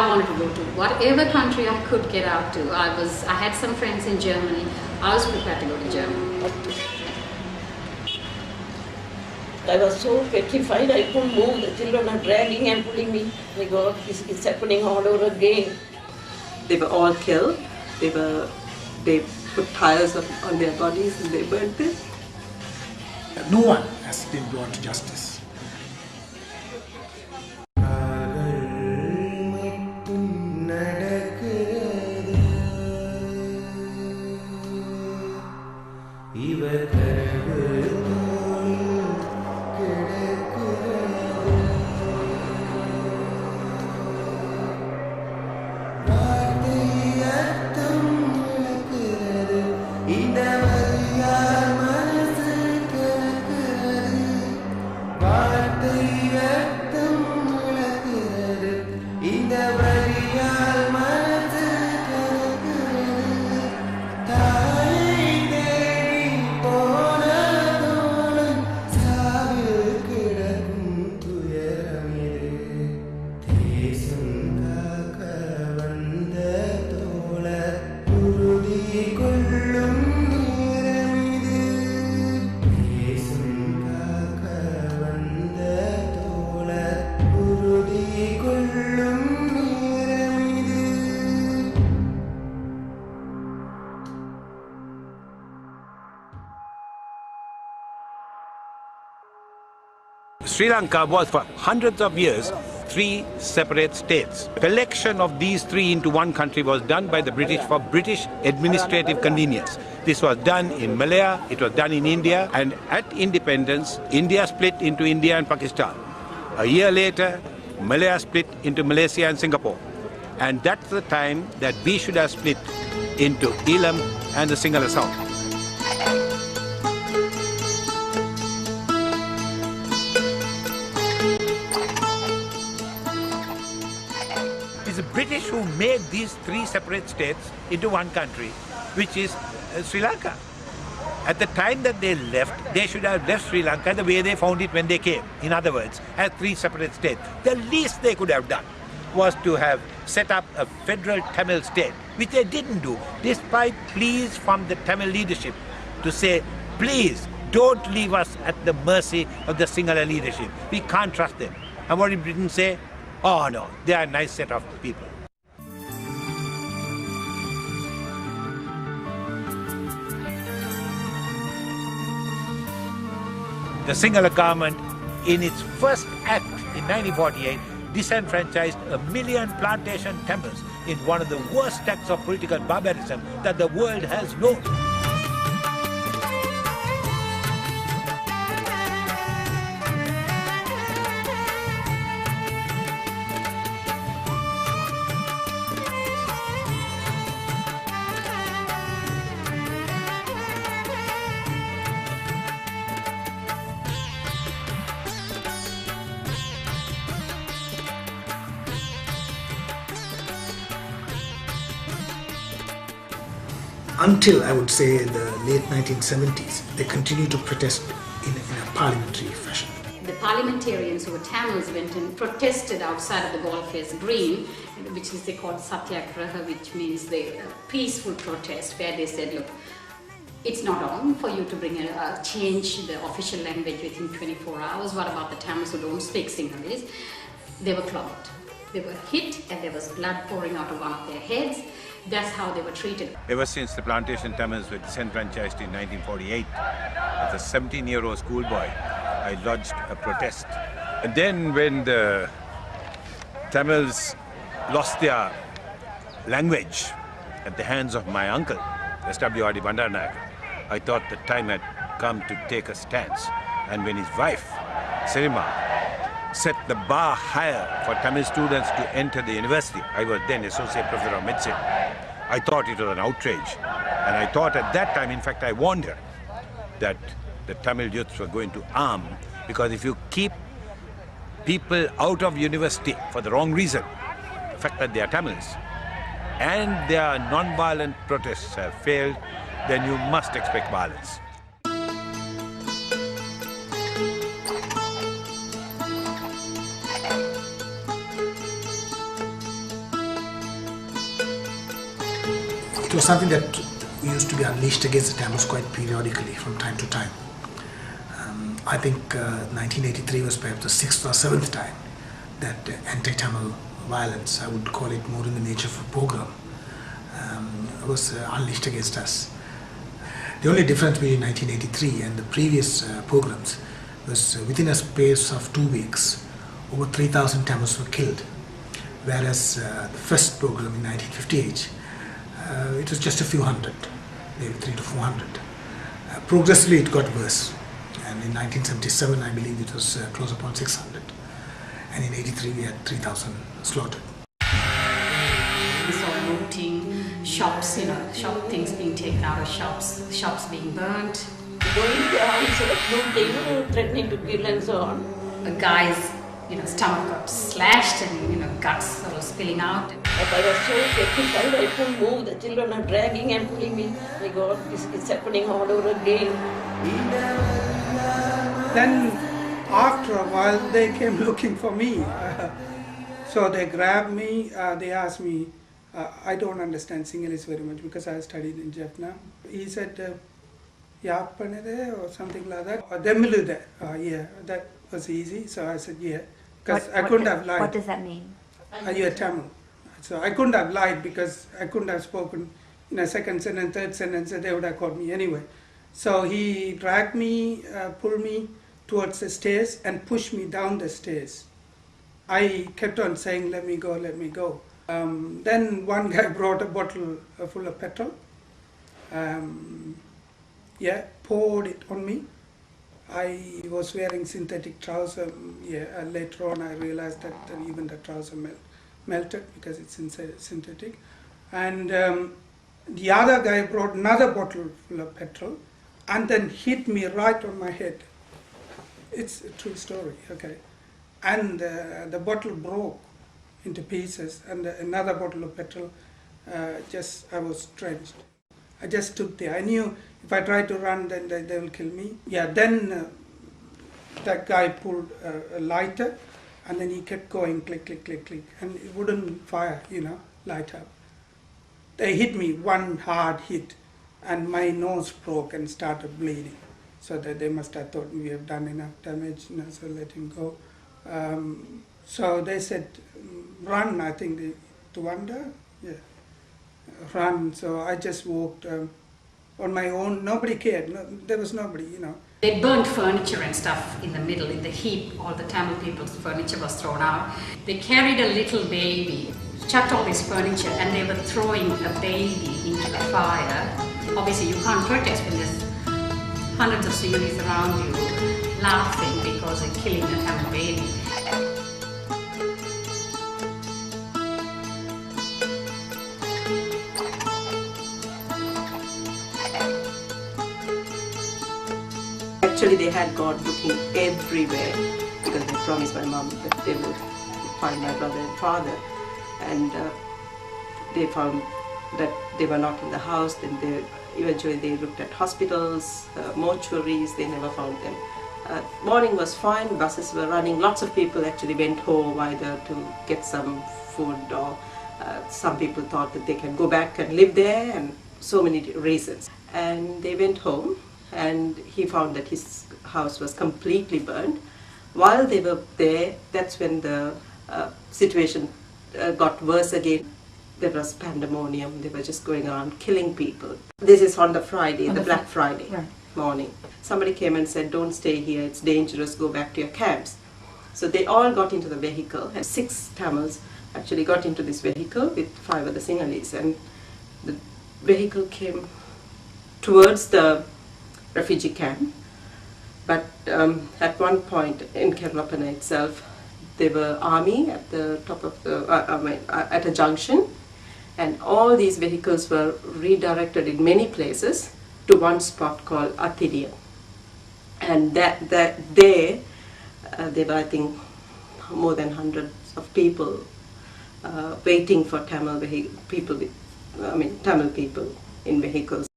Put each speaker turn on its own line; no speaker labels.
wanted to go to whatever country I could get out to. I had some friends in Germany. I was prepared to go to Germany.
I was so petrified, I couldn't move. The children are dragging and pulling me. My God, it's happening all over again.
They were all killed. They put tires on their bodies and they burnt them.
No one has been brought to justice.
Sri Lanka was for hundreds of years 3 separate states. The collection of these 3 into one country was done by the British for British administrative convenience. This was done in Malaya, it was done in India, and at independence, India split into India and Pakistan. A year later, Malaya split into Malaysia and Singapore. And that's the time that we should have split into Elam and the Sinhala Sound. The British who made these 3 separate states into one country, which is Sri Lanka. At the time that they left, they should have left Sri Lanka the way they found it when they came. In other words, as 3 separate states. The least they could have done was to have set up a federal Tamil state, which they didn't do, despite pleas from the Tamil leadership to say, please don't leave us at the mercy of the Sinhala leadership. We can't trust them. And what did Britain say? Oh no, they are a nice set of people. The Sinhala government, in its first act in 1948, disenfranchised 1 million plantation Tamils in one of the worst acts of political barbarism that the world has known.
Until, I would say, the late 1970s, they continued to protest in a parliamentary fashion.
The parliamentarians who were Tamils went and protested outside of the Golfers Green, which is they called Satyagraha, which means the peaceful protest, where they said, look, it's not on for you to bring change the official language within 24 hours. What about the Tamils who don't speak Sinhalese? They were flogged. They were hit and there was blood pouring out of one of their heads. That's how they were treated.
Ever since the plantation Tamils were disenfranchised in 1948, as a 17-year-old schoolboy, I lodged a protest. And then when the Tamils lost their language at the hands of my uncle, S.W.R.D. Bandaranaike, I thought the time had come to take a stance. And when his wife, Sirima, set the bar higher for Tamil students to enter the university, I was then Associate Professor of Medicine, I thought it was an outrage. And I thought at that time, in fact, I warned her that the Tamil youths were going to arm, because if you keep people out of university for the wrong reason, the fact that they are Tamils, and their non-violent protests have failed, then you must expect violence.
It was something that used to be unleashed against the Tamils quite periodically from time to time. I think 1983 was perhaps the 6th or 7th time that anti-Tamil violence, I would call it more in the nature of a pogrom, was unleashed against us. The only difference between 1983 and the previous pogroms was within a space of 2 weeks, over 3,000 Tamils were killed. Whereas the first pogrom in 1958, it was just a few hundred, maybe 300 to 400. Progressively it got worse. And in 1977, I believe it was close upon 600. And in 83, we had 3,000 slaughtered.
We saw looting, shops, shop things being taken out of shops being burnt.
Going down, sort of looting, threatening to kill and so on.
A guy's, stomach got slashed and, guts sort of spilling out.
But I was so petrified, I couldn't move. The children are dragging and pulling me. My God, this is happening all over again.
Then, after a while, they came looking for me. So they grabbed me, they asked me, I don't understand Sinhalese very much because I studied in Jaffna. He said, Yapanade or something like that. Demilude. Yeah, that was easy. So I said, yeah. Because I couldn't have lied.
What does that mean?
Are you a Tamil? So I couldn't have lied because I couldn't have spoken in a second sentence, third sentence, they would have caught me anyway. So he dragged me, pulled me towards the stairs and pushed me down the stairs. I kept on saying, let me go, let me go. Then one guy brought a bottle full of petrol, poured it on me. I was wearing synthetic trousers. Later on I realized that even the trouser melted because it's synthetic. And the other guy brought another bottle full of petrol and then hit me right on my head. It's a true story, okay. And the bottle broke into pieces and another bottle of petrol, I was drenched. I just stood there. I knew if I tried to run, then they will kill me. Yeah, then that guy pulled a lighter and then he kept going, click, click, click, click, and it wouldn't fire, light up. They hit me one hard hit and my nose broke and started bleeding. So that they must have thought we have done enough damage, so let him go. So they said, run, I think, to wonder, run. So I just walked on my own. Nobody cared. No, there was nobody,
They burnt furniture and stuff in the middle, in the heap. All the Tamil people's furniture was thrown out. They carried a little baby, chucked all this furniture, and they were throwing a baby into the fire. Obviously, you can't protest when there's hundreds of Sinhalese around you laughing because they're killing a Tamil baby.
Actually, they had gone looking everywhere because they promised my mom that they would find my brother and father, and they found that they were not in the house. Then eventually they looked at hospitals, mortuaries, they never found them. Morning was fine, buses were running, lots of people actually went home either to get some food or some people thought that they can go back and live there, and so many reasons. And they went home and he found that his house was completely burned. While they were there, that's when the situation got worse again. There was pandemonium, they were just going around killing people. This is on the Friday, the Black Friday morning. Somebody came and said, don't stay here, it's dangerous, go back to your camps. So they all got into the vehicle, and 6 Tamils actually got into this vehicle with 5 other Sinhalese, and the vehicle came towards the refugee camp. But at one point in Keralapana itself, there were army at the top of the, at a junction, and all these vehicles were redirected in many places to one spot called Athidiya. And there were, I think, more than hundreds of people waiting for Tamil people in vehicles.